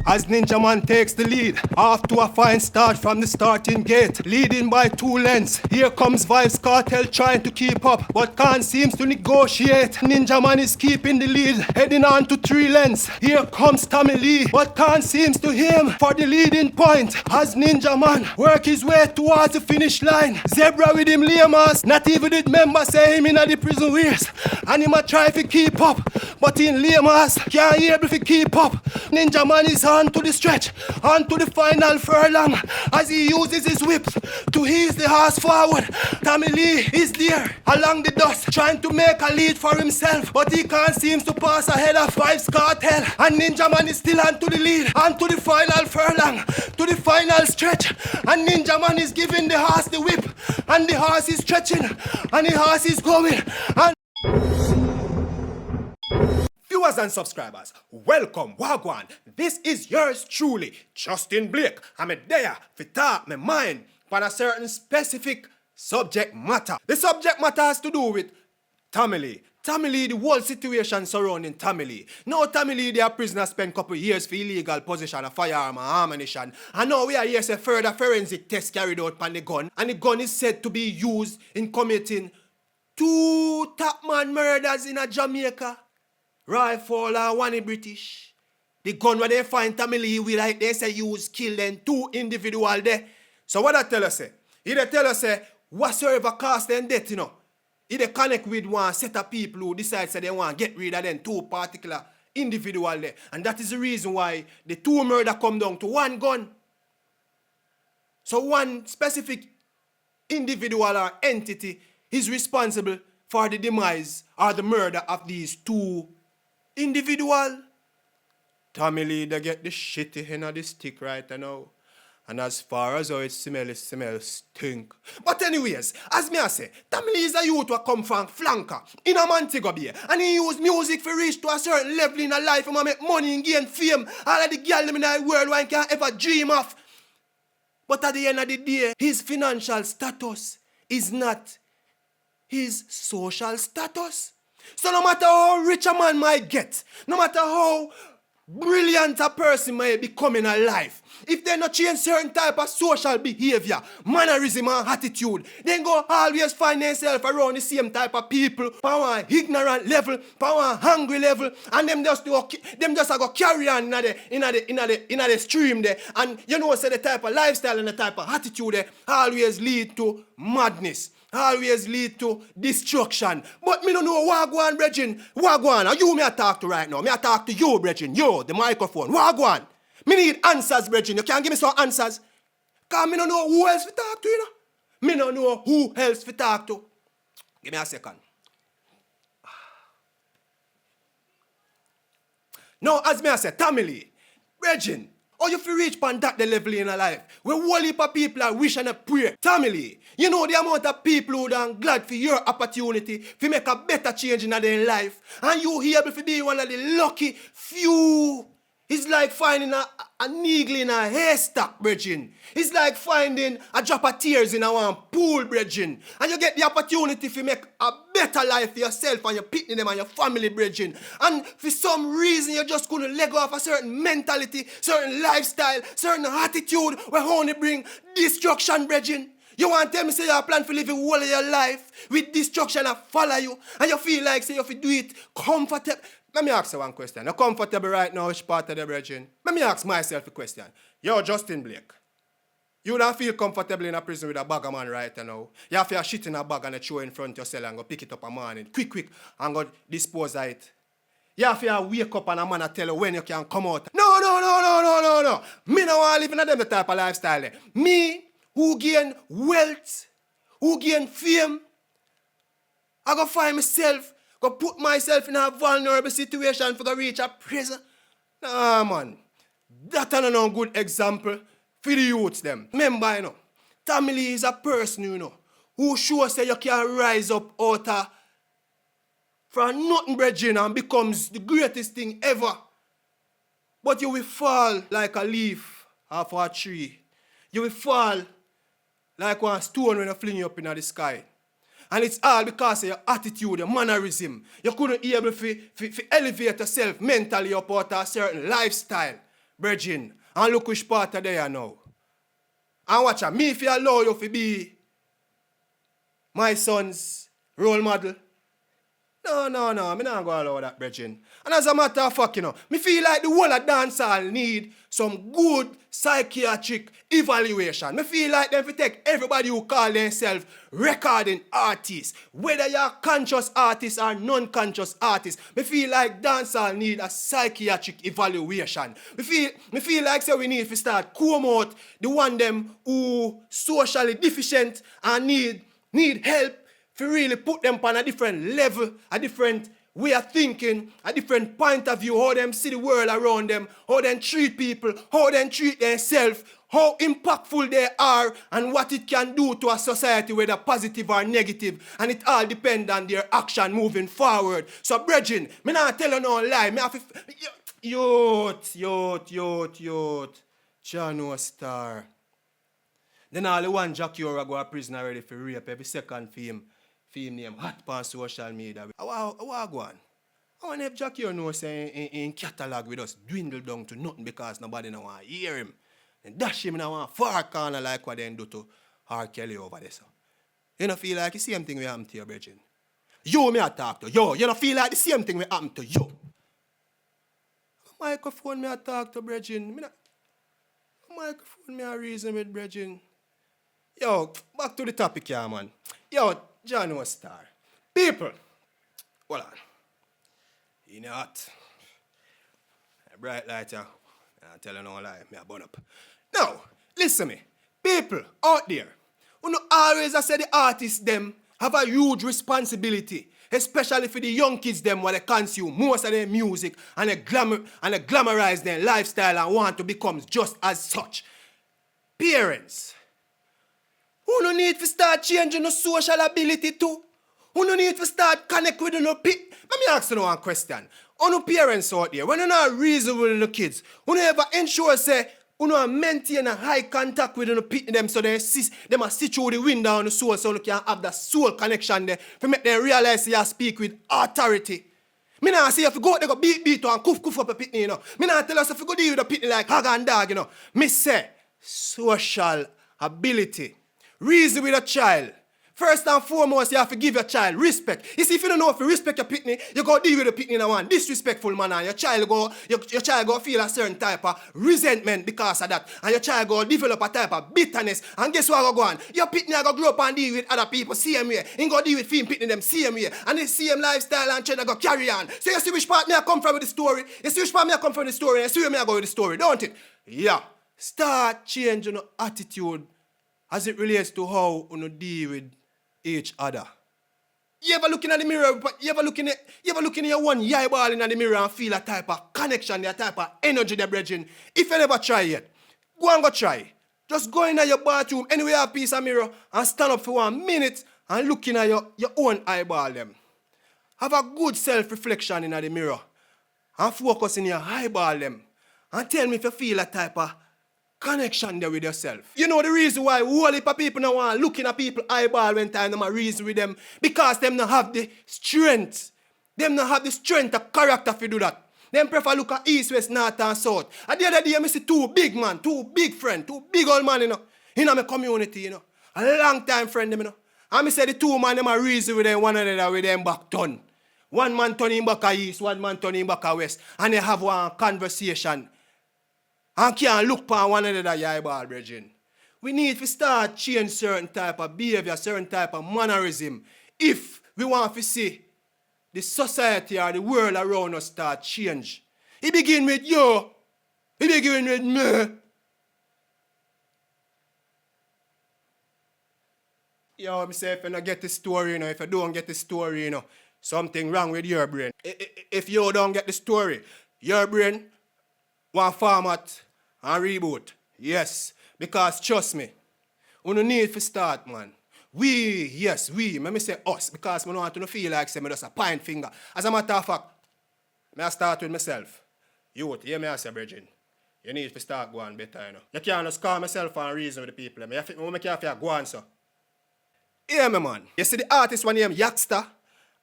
As Ninja Man takes the lead, off to a fine start from the starting gate, leading by 2 lengths. Here comes Vibes Cartel trying to keep up, but Khan seems to negotiate. Ninja Man is keeping the lead, heading on to 3 lengths. Here comes Tommy Lee, but Khan seems to him for the leading point. As Ninja Man work his way towards the finish line, Zebra with him Lamas, not even did member say him in the prison ways. And him a try to keep up, but in Lamas can't able to keep up. Ninja Man is on to the stretch, on to the final furlong, as he uses his whips to ease the horse forward. Tommy Lee is there along the dust, trying to make a lead for himself, but he can't seem to pass ahead of Vibes Cartel. And Ninja Man is still on to the lead, on to the final furlong, to the final stretch. And Ninja Man is giving the horse the whip, and the horse is stretching, and the horse is going. And viewers and subscribers, welcome, Wagwan. This is yours truly, Justin Blake. I'm there to talk my mind on a certain specific subject matter. The subject matter has to do with Tommy Lee. Tommy Lee, the whole situation surrounding Tommy Lee. Now Tommy Lee, their prisoner spent a couple of years for illegal possession of firearm and ammunition. And now we are here to further forensic test carried out on the gun. And the gun is said to be used in committing 2 top man murders in a Jamaica. Rifle and one in British. The gun where they find Tommy Lee with, like they say, use kill them 2 individual there. So what I tell us say? He tell us say whatsoever cost them death, you know. He connect with one set of people who decide say they want to get rid of them 2 particular individual there. And that is the reason why the 2 murder come down to 1 gun. So one specific individual or entity is responsible for the demise or the murder of these 2 individual. Tommy Lee, they get the shitty end of the stick right now. And as far as how it smells stink. But anyways, as me I say, Tommy Lee is a youth who come from flanker in a Montego Bay. And he use music for reach to a certain level in a life and make money and gain fame. All of the girls in the world one can ever dream of. But at the end of the day, his financial status is not his social status. So no matter how rich a man might get, no matter how brilliant a person might become in a life, if they not change certain type of social behavior, mannerism and attitude, then go always find themselves around the same type of people, power ignorant level, power hungry level, and them just go carry on in the stream there. And you know, say the type of lifestyle and the type of attitude there always lead to madness. Always lead to destruction. But me don't know Wagwan, brethren. Wagwan, are you me I talk to right now? Me I talk to you, brethren. You, the microphone. Wagwan. Me need answers, brethren. You can't give me some answers. Because me don't know who else to talk to, you know. Me don't know who else to talk to. Give me a second. Now, as me I say, Tommy Lee, brethren, or you feel reach on that the level in a life where whole heap of people are wish and a pray. Tommy Lee, you know the amount of people who are glad for your opportunity to make a better change in their life. And you able to be one of the lucky few. It's like finding a needle in a haystack, brethren. It's like finding a drop of tears in a one pool, brethren. And you get the opportunity to make a better life for yourself and your picnic them and your family, brethren. And for some reason, you just couldn't let go of a certain mentality, certain lifestyle, certain attitude where only bring destruction, brethren. You want to tell me say you plan to live the whole of your life with destruction and follow you, and you feel like say you have to do it comfortable. Let me ask you one question. You're comfortable right now, which part of the brethren? Let me ask myself a question. Yo, Justin Blake. You don't feel comfortable in a prison with a bag of man right now. You have to shit in a bag and throw in front of yourself and go pick it up a morning. Quick, and go dispose of it. You have to wake up and a man tell you when you can come out. No. Me no want to live in them type of lifestyle. Me, who gain wealth, who gain fame, I go find myself, go put myself in a vulnerable situation for to reach a prison. Nah, man. That is no good example for the youths them. Remember, you know, Tommy Lee is a person, you know, who shows that you can rise up out of from nothing, brethren, and becomes the greatest thing ever. But you will fall like a leaf off a tree. You will fall like one stone when you fling you up in the sky. And it's all because of your attitude, your mannerism. You couldn't be able to elevate yourself mentally up out of a certain lifestyle. brethren. And look which part of there now. And watch out, me if you allow you to be my son's role model. No, me not go allow that, brethren. And as a matter of fact, me feel like the whole of dancehall need some good psychiatric evaluation. Me feel like them to take everybody who call themselves recording artists, whether you're conscious artist or non-conscious artist. Me feel like dancehall need a psychiatric evaluation. Me feel like we need to start comb out the one them who socially deficient and need help to really put them on a different level, a different way of thinking, a different point of view, how them see the world around them, how them treat people, how them treat themselves, how impactful they are, and what it can do to a society, whether positive or negative. And it all depends on their action moving forward. So, brethren, me not tell you no lie. Me have to... Youth. Chano Star. Then all the one Jackie Ora go to prison already for rape every second film name hot on social media. I want go on. I want to have Jackie Ora know say in catalog with us dwindle down to nothing because nobody no want to hear him. And dash him in a far corner like what they do to R. Kelly over there. So. You don't feel like the same thing will happen to your brethren? You me I talk to you. You don't feel like the same thing will happen to you? Microphone me I talk to brethren. Microphone me I reason with brethren. Yo, back to the topic here, man. Yo, John Star. People, hold on. You know what? A bright light here. I'm telling no lie, me a burn up. Now, listen me. People out there, who know always I say the artists them have a huge responsibility, especially for the young kids them when they consume most of their music and they glamorize their lifestyle and want to become just as such. Parents, who no need to start changing the social ability too? Who no need to start connect with the people? Let me ask you one question. On the parents out there, when you not reason with the kids, who never ensure say, who no maintain a high contact with the people them so they see them a see through the window on the soul so they can have that soul connection there to make them realize they speak with authority. Me not say if you go out there go beat and cuff up a pitney, you know. Me not tell us if you go deal with a pitney like hog and dog, you know. Me say social ability. Reason with a child. First and foremost, you have to give your child respect. You see, if you don't know if you respect your pitney, you go deal with the pitney in one disrespectful manner, and your child go feel a certain type of resentment because of that, and your child go develop a type of bitterness. And guess what go on? Your pitney go grow up and deal with other people same way. He go deal with film pitney them same way, and the same lifestyle and trend go carry on. So you see which part me I come from with the story? You see which part me I come from with the story? And you see where me I go with the story, don't it? Yeah. Start changing your attitude as it relates to how you deal with each other. You ever looking at the mirror, you ever looking at your one eyeball in the mirror and feel a type of connection, a type of energy there, brethren? If you never try yet, go and go try. Just go in your bathroom, anywhere a piece of mirror, and stand up for 1 minute and looking at your own eyeball them. Have a good self-reflection in the mirror and focus in your eyeball them. And tell me if you feel a type of connection there with yourself. You know the reason why whole heap of people now want looking at people eyeball when time them a reason with them? Because them not have the strength. Them not have the strength of character to do that. Them prefer look at east, west, north and south. And the other day I see two big friends, two big old man, in my community, A long time friend them, And I say the two man them a reason with them one another with them back turn. One man turning back a east, one man turning back a west. And they have one conversation. And can't look upon one another eyeball, brethren. We need to start change certain type of behavior, certain type of mannerism, if we want to see the society or the world around us start change. It begin with you. It begin with me. Yo, I say if you don't get the story, if you don't get the story, something wrong with your brain. If you don't get the story, your brain want format and reboot. Yes, because trust me, we don't need to start, man. We, let me say us, because I don't want to feel like say me just a point finger. As a matter of fact, I start with myself. Youth, hear me I say, brethren. You need to start going better, You can't just call myself and reason with the people. I can't go on, so. Hear me, man. You see the artist one name Yakster?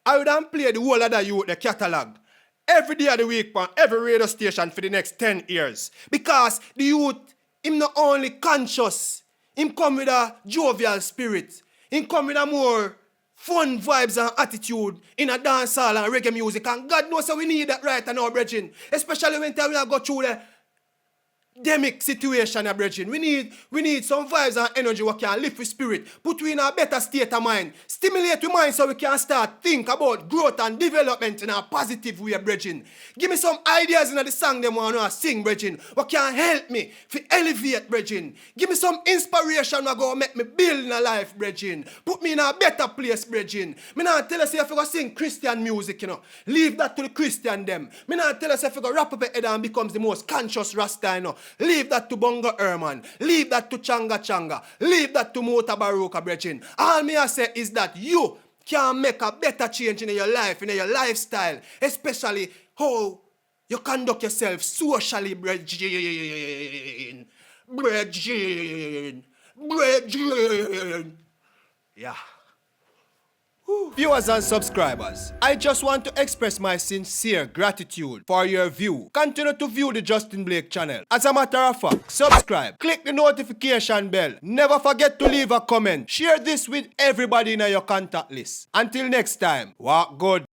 I would have played the whole of the youth, the catalog. every day of the week on every radio station for the next 10 years. Because the youth, him not only conscious, him come with a jovial spirit, him come with a more fun vibes and attitude in a dancehall and reggae music. And God knows how we need that right now, brethren. Especially when we go through the demic situation, brethren. We need some vibes and energy we can lift with spirit, put we in a better state of mind, stimulate your mind so we can start think about growth and development in a positive way, brethren. Give me some ideas in the song them want to sing, brethren. What can help me to elevate, brethren. Give me some inspiration that go make me build in a life, brethren. Put me in a better place, brethren. Me not tell us if you go sing Christian music, leave that to the Christian them. Me not tell us if you go rap up your head and becomes the most conscious Rasta, leave that to Bongo Herman. Leave that to Changa Changa. Leave that to Mota Baruka, brethren. All me I say is that you can make a better change in your life, in your lifestyle, especially how you conduct yourself socially, brethren. Brethren. Yeah. Viewers and subscribers, I just want to express my sincere gratitude for your view. Continue to view the Justin Blake channel. As a matter of fact, subscribe, click the notification bell. Never forget to leave a comment. Share this with everybody in your contact list. Until next time, walk good.